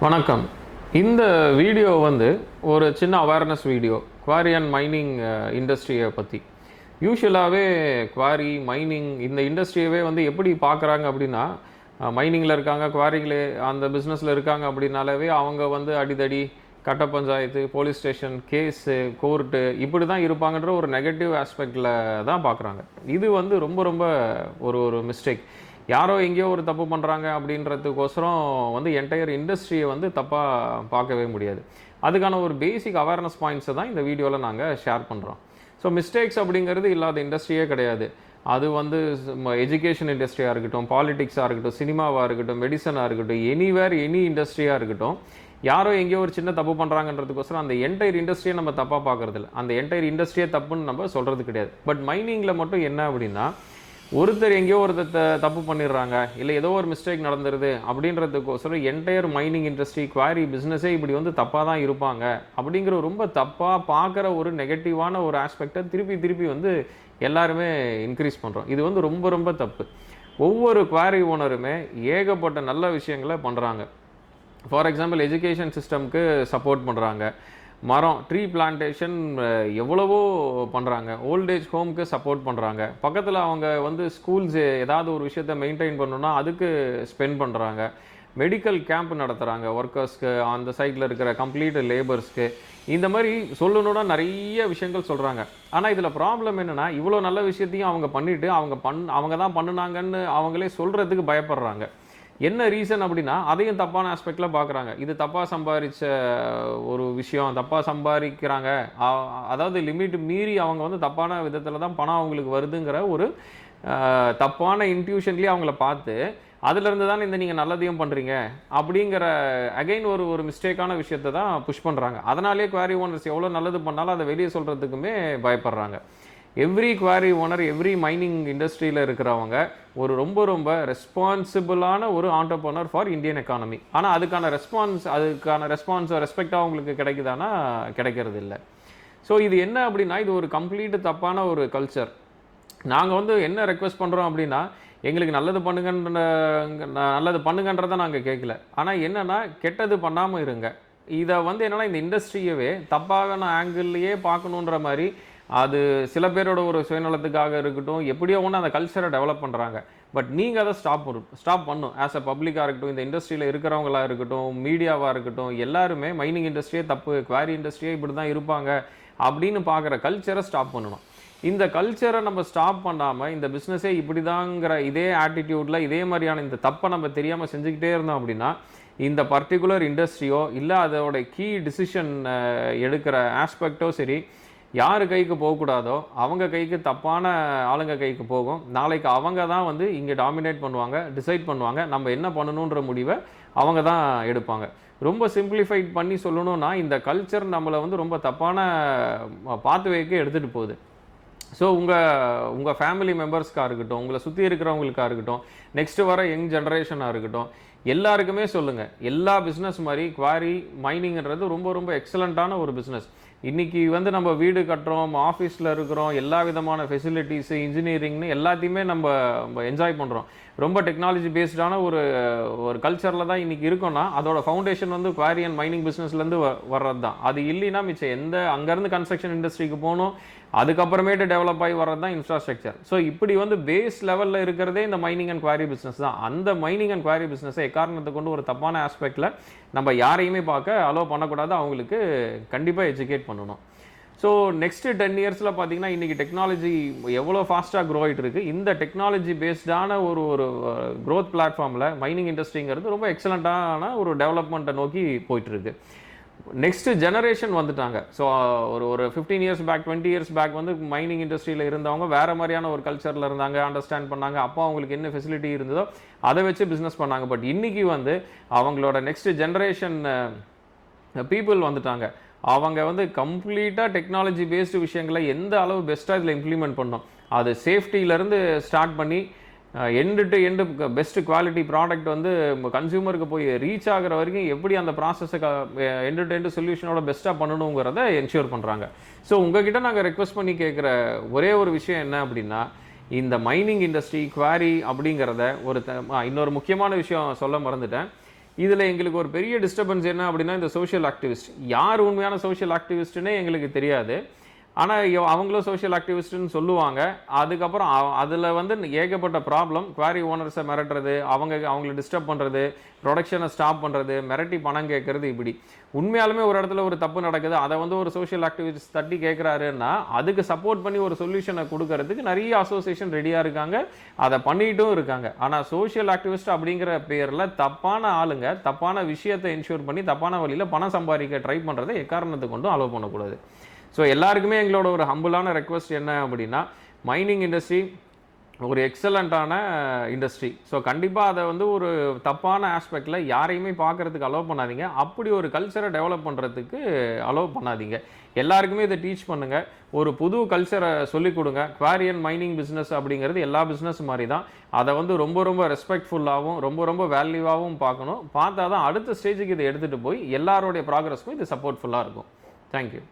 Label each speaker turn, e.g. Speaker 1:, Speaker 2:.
Speaker 1: வணக்கம். இந்த வீடியோ ஒரு சின்ன awareness video. Quarry and mining இண்டஸ்ட்ரியை பற்றி. யூஷுவலாகவே குவாரி, மைனிங் இந்த இண்டஸ்ட்ரியவே எப்படி பார்க்குறாங்க அப்படின்னா, மைனிங்கில் இருக்காங்க, குவாரிங்களே அந்த பிஸ்னஸில் இருக்காங்க அப்படின்னாலே அவங்க அடிதடி, கட்ட பஞ்சாயத்து, போலீஸ் ஸ்டேஷன், கேஸு, கோர்ட்டு இப்படி தான் இருப்பாங்கன்ற ஒரு நெகட்டிவ் ஆஸ்பெக்டில் தான் பார்க்குறாங்க. இது ரொம்ப ரொம்ப ஒரு ஒரு மிஸ்டேக். யாரோ எங்கேயோ ஒரு தப்பு பண்ணுறாங்க அப்படின்றதுக்கோசரம் என்டையர் இண்டஸ்ட்ரியை தப்பாக பார்க்கவே முடியாது. அதுக்கான ஒரு பேசிக் அவேர்னஸ் பாயிண்ட்ஸை தான் இந்த வீடியோவில் நாங்கள் ஷேர் பண்ணுறோம். ஸோ மிஸ்டேக்ஸ் அப்படிங்கிறது இல்லாத இண்டஸ்ட்ரியே கிடையாது. அது எஜுகேஷன் இண்டஸ்ட்ரியாக இருக்கட்டும், பாலிடிக்ஸாக இருக்கட்டும், சினிமாவாக இருக்கட்டும், மெடிசனாக இருக்கட்டும், எனிவேர் எனி இண்டஸ்ட்ரியாக இருக்கட்டும், யாரோ எங்கேயோ ஒரு சின்ன தப்பு பண்ணுறாங்கன்றதுக்கோசரம் அந்த என்டையர் இண்டஸ்ட்ரியை நம்ம தப்பாக பார்க்குறதில்ல. அந்த என்டையர் இண்டஸ்ட்ரியே தப்புன்னு நம்ம சொல்கிறது கிடையாது. பட் மைனிங்கில் மட்டும் என்ன அப்படின்னா, ஒருத்தர் எங்கேயோ ஒருத்தர் தப்பு பண்ணிடுறாங்க, இல்லை ஏதோ ஒரு மிஸ்டேக் நடந்துருது அப்படின்றதுக்கோசரம் என்டையர் மைனிங் இண்டஸ்ட்ரி, குவாரி பிஸ்னஸே இப்படி தப்பாக தான் இருப்பாங்க அப்படிங்கிற ரொம்ப தப்பாக பார்க்குற ஒரு நெகட்டிவான ஒரு ஆஸ்பெக்டை திருப்பி எல்லாருமே இன்க்ரீஸ் பண்ணுறோம். இது ரொம்ப ரொம்ப தப்பு. ஒவ்வொரு குவாரி ஓனருமே ஏகப்பட்ட நல்ல விஷயங்களை பண்ணுறாங்க. ஃபார் எக்ஸாம்பிள், எஜுகேஷன் சிஸ்டம்க்கு சப்போர்ட் பண்ணுறாங்க, ட்ரீ பிளான்டேஷன் எவ்வளவோ பண்ணுறாங்க, ஓல்டேஜ் ஹோம்க்கு சப்போர்ட் பண்ணுறாங்க, பக்கத்தில் அவங்க ஸ்கூல்ஸ் ஏதாவது ஒரு விஷயத்தை மெயின்டைன் பண்ணணுன்னா அதுக்கு ஸ்பெண்ட் பண்ணுறாங்க, மெடிக்கல் கேம்ப் நடத்துகிறாங்க ஒர்க்கர்ஸ்க்கு, அந்த சைட்டில் இருக்கிற கம்ப்ளீட் லேபர்ஸ்க்கு. இந்த மாதிரி சொல்லணுன்னா நிறைய விஷயங்கள் சொல்கிறாங்க. ஆனால் இதில் ப்ராப்ளம் என்னென்னா, இவ்வளோ நல்ல விஷயத்தையும் அவங்க பண்ணிவிட்டு அவங்க தான் பண்ணினாங்கன்னு அவங்களே சொல்கிறதுக்கு பயப்படுறாங்க. என்ன ரீசன் அப்படின்னா, அதையும் தப்பான ஆஸ்பெக்டில் பார்க்குறாங்க. இது தப்பாக சம்பாதிச்ச ஒரு விஷயம், தப்பாக சம்பாதிக்கிறாங்க, அதாவது லிமிட் மீறி அவங்க தப்பான விதத்தில் தான் பணம் அவங்களுக்கு வருதுங்கிற ஒரு தப்பான இன்ட்யூஷன்லேயே அவங்கள பார்த்து, அதிலிருந்து தான் நீங்கள் நல்லதையும் பண்ணுறீங்க அப்படிங்கிற அகைன் ஒரு மிஸ்டேக்கான விஷயத்தை தான் புஷ் பண்ணுறாங்க. அதனாலே குவாரி ஓனர்ஸ் எவ்வளோ நல்லது பண்ணாலும் அதை வெளியே சொல்கிறதுக்குமே பயப்படுறாங்க. Every quarry owner, every mining இண்டஸ்ட்ரியில் இருக்கிறவங்க ரொம்ப ரொம்ப ரெஸ்பான்சிபிளான ஒரு ஆண்டர்ப்ரனர் ஃபார் இந்தியன் எக்கானமி. ஆனால் அதுக்கான ரெஸ்பெக்டாக அவங்களுக்கு கிடைக்குதானா? கிடைக்கிறது இல்லை. ஸோ இது என்ன அப்படின்னா, இது ஒரு கம்ப்ளீட்டு தப்பான ஒரு கல்ச்சர். நாங்கள் என்ன ரெக்வெஸ்ட் பண்ணுறோம் அப்படின்னா, எங்களுக்கு நல்லது பண்ணுங்கன்றதை நாங்கள் கேட்கல. ஆனால் என்னென்னா, கெட்டது பண்ணாமல் இருங்க. இதை என்னென்னா, இந்த இண்டஸ்ட்ரியவே தப்பான ஆங்கிள்லேயே பார்க்கணுன்ற மாதிரி, அது சில பேரோட ஒரு சுயநலத்துக்காக இருக்கட்டும், எப்படியோ ஒன்று அந்த கல்ச்சரை டெவலப் பண்ணுறாங்க. பட் நீங்கள் அதை ஸ்டாப் பண்ணும். ஆஸ் அ பப்ளிக்காக இருக்கட்டும், இந்த இண்டஸ்ட்ரியில் இருக்கிறவங்களாக இருக்கட்டும், மீடியாவாக இருக்கட்டும், எல்லாருமே மைனிங் இண்டஸ்ட்ரியே தப்பு, குவாரி இண்டஸ்ட்ரியே இப்படி தான் இருப்பாங்க அப்படின்னு பார்க்குற கல்ச்சரை ஸ்டாப் பண்ணணும். இந்த கல்ச்சரை நம்ம ஸ்டாப் பண்ணாமல், இந்த பிஸ்னஸே இப்படி தாங்கிற இதே ஆட்டிடியூடில் இதே மாதிரியான இந்த தப்பை நம்ம தெரியாமல் செஞ்சுக்கிட்டே இருந்தோம் அப்படின்னா, இந்த பர்டிகுலர் இண்டஸ்ட்ரியோ இல்லை அதோட கீ டிசிஷன் எடுக்கிற ஆஸ்பெக்டோ சரி, யார் கைக்கு போகக்கூடாதோ அவங்க கைக்கு, தப்பான ஆளுங்க கைக்கு போகும். நாளைக்கு அவங்க தான் இங்கே டாமினேட் பண்ணுவாங்க, டிசைட் பண்ணுவாங்க, நம்ம என்ன பண்ணணுன்ற முடிவை அவங்க தான் எடுப்பாங்க. ரொம்ப சிம்பிளிஃபைட் பண்ணி சொல்லணும்னா, இந்த கல்ச்சர் நம்மளை ரொம்ப தப்பான பாத்வேக்கு எடுத்துகிட்டு போகுது. ஸோ உங்கள் ஃபேமிலி மெம்பர்ஸ்க்காக இருக்கட்டும், உங்களை சுற்றி இருக்கிறவங்களுக்காக இருக்கட்டும், நெக்ஸ்ட்டு வர யங் ஜென்ரேஷனாக இருக்கட்டும், எல்லாருக்குமே சொல்லுங்கள், எல்லா பிஸ்னஸ் மாதிரி குவாரி மைனிங்கிறது ரொம்ப ரொம்ப எக்ஸலண்ட்டான ஒரு பிஸ்னஸ். இன்றைக்கி நம்ம வீடு கட்டுறோம், ஆஃபீஸில் இருக்கிறோம், எல்லா விதமான ஃபெசிலிட்டிஸு, இன்ஜினியரிங்னு எல்லாத்தையுமே நம்ம என்ஜாய் பண்ணுறோம். ரொம்ப டெக்னாலஜி பேஸ்டான ஒரு கல்ச்சரில் தான் இன்றைக்கி இருக்கோன்னா, அதோட ஃபவுண்டேஷன் குவாரி அண்ட் மைனிங் பிஸ்னஸ்லேருந்து வர்றது தான். அது இல்லைன்னா மிச்சம் அங்கேருந்து கன்ஸ்ட்ரக்ஷன் இண்டஸ்ட்ரிக்கு போகணும், அதுக்கப்புறமேட்டு டெவலப் ஆகி வர்றது தான் இன்ஃப்ராஸ்ட்ரக்சர். ஸோ இப்படி பேஸ் லெவலில் இருக்கிறதே இந்த மைனிங் அண்ட் குவாரி பிஸ்னஸ் தான். அந்த மைனிங் அண்ட் குவாரி பிஸ்னஸை எக்காரணத்தை கொண்டு ஒரு தப்பான ஆஸ்பெக்டில் நம்ம யாரையுமே பார்க்க அலோவ் பண்ணக்கூடாது. அவங்களுக்கு கண்டிப்பாக எஜுகேட் பண்ணணும். ஸோ நெக்ஸ்ட்டு 10 இயர்ஸில் பார்த்தீங்கன்னா, இன்றைக்கி டெக்னாலஜி எவ்வளோ ஃபாஸ்ட்டாக க்ரோ ஆகிட்டு இருக்குது. இந்த டெக்னாலஜி பேஸ்டான ஒரு க்ரோத் பிளாட்ஃபார்மில் மைனிங் இண்டஸ்ட்ரிங்கிறது ரொம்ப எக்ஸலண்ட்டான ஒரு டெவலப்மெண்ட்டை நோக்கி போயிட்டுருக்கு. நெக்ஸ்ட்டு ஜெனரேஷன் வந்துட்டாங்க. ஸோ ஒரு 15 years back, 20 years back mining இண்டஸ்ட்ரியில் இருந்தவங்க வேறு மாதிரியான ஒரு கல்ச்சரில் இருந்தாங்க, அண்டர்ஸ்டாண்ட் பண்ணாங்க, அப்போ அவங்களுக்கு என்ன ஃபெசிலிட்டி இருந்ததோ அதை வச்சு பிஸ்னஸ் பண்ணாங்க. பட் இன்றைக்கி அவங்களோட நெக்ஸ்ட் ஜெனரேஷன் பீப்புள் வந்துட்டாங்க. அவங்க கம்ப்ளீட்டாக டெக்னாலஜி பேஸ்டு விஷயங்களை எந்த அளவு பெஸ்ட்டாக இதில் இம்ப்ளிமெண்ட் பண்ணோம், அது சேஃப்டியிலேருந்து ஸ்டார்ட் பண்ணி end to end best quality product கன்சியூமருக்கு போய் ரீச் ஆகிற வரைக்கும் எப்படி அந்த ப்ராசஸை எண்டு டு எண்டு சொல்யூஷனோட பெஸ்ட்டாக பண்ணணுங்கிறத என்ஷூர் பண்ணுறாங்க. ஸோ உங்ககிட்ட நாங்கள் ரெக்வஸ்ட் பண்ணி கேட்குற ஒரே ஒரு விஷயம் என்ன அப்படின்னா, இந்த மைனிங் இண்டஸ்ட்ரி, குவாரி அப்படிங்கிறத இன்னொரு முக்கியமான விஷயம் சொல்ல மறந்துட்டேன். இதில் எங்களுக்கு ஒரு பெரிய டிஸ்டர்பன்ஸ் என்ன அப்படின்னா, இந்த சோஷியல் ஆக்டிவிஸ்ட் யார் உண்மையான சோஷியல் ஆக்டிவிஸ்ட்டுன்னே எங்களுக்கு தெரியாது. ஆனால் அவங்களும் சோஷியல் ஆக்டிவிஸ்ட்டுன்னு சொல்லுவாங்க. அதுக்கப்புறம் அதில் வந்து ஏகப்பட்ட ப்ராப்ளம். குவாரி ஓனர்ஸை மிரட்டுறது, அவங்கள டிஸ்டர்ப் பண்ணுறது, ப்ரொடக்ஷனை ஸ்டாப் பண்ணுறது, மிரட்டி பணம் கேட்குறது, இப்படி உண்மையாலுமே ஒரு இடத்துல ஒரு தப்பு நடக்குது, அதை வந்து ஒரு சோஷியல் ஆக்டிவிஸ்ட் தட்டி கேட்குறாருன்னா அதுக்கு சப்போர்ட் பண்ணி ஒரு சொல்யூஷனை கொடுக்கறதுக்கு நிறைய அசோசியேஷன் ரெடியாக இருக்காங்க, அதை பண்ணிட்டும் இருக்காங்க. ஆனால் சோஷியல் ஆக்டிவிஸ்ட் அப்படிங்கிற பேரில் தப்பான ஆளுங்க தப்பான விஷயத்தை இன்ஷூர் பண்ணி தப்பான வழியில் பணம் சம்பாதிக்க ட்ரை பண்ணுறதை எக்காரணத்தை கொண்டும் அலோவ் பண்ணக்கூடாது. ஸோ எல்லாருக்குமே எங்களோட ஒரு ஹம்பிளான ரெக்வஸ்ட் என்ன அப்படின்னா, மைனிங் இண்டஸ்ட்ரி ஒரு எக்ஸலண்ட்டான இண்டஸ்ட்ரி. ஸோ கண்டிப்பாக அதை வந்து ஒரு தப்பான ஆஸ்பெக்டில் யாரையுமே பார்க்குறதுக்கு அலோவ் பண்ணாதீங்க. அப்படி ஒரு கல்ச்சரை டெவலப் பண்ணுறதுக்கு அலோவ் பண்ணாதீங்க. எல்லாருக்குமே இதை டீச் பண்ணுங்கள். ஒரு புது கல்ச்சரை சொல்லிக் கொடுங்க. குவாரி அண்ட் மைனிங் பிஸ்னஸ் அப்படிங்கிறது எல்லா பிஸ்னஸ் மாதிரி தான். அதை வந்து ரொம்ப ரொம்ப ரெஸ்பெக்ட்ஃபுல்லாகவும் ரொம்ப வேல்யூவாகவும் பார்க்கணும். பார்த்தா தான் அடுத்த ஸ்டேஜுக்கு இதை எடுத்துகிட்டு போய் எல்லாருடைய ப்ராக்ரஸ்க்கும் இது சப்போர்ட்ஃபுல்லாக இருக்கும். தேங்க்யூ.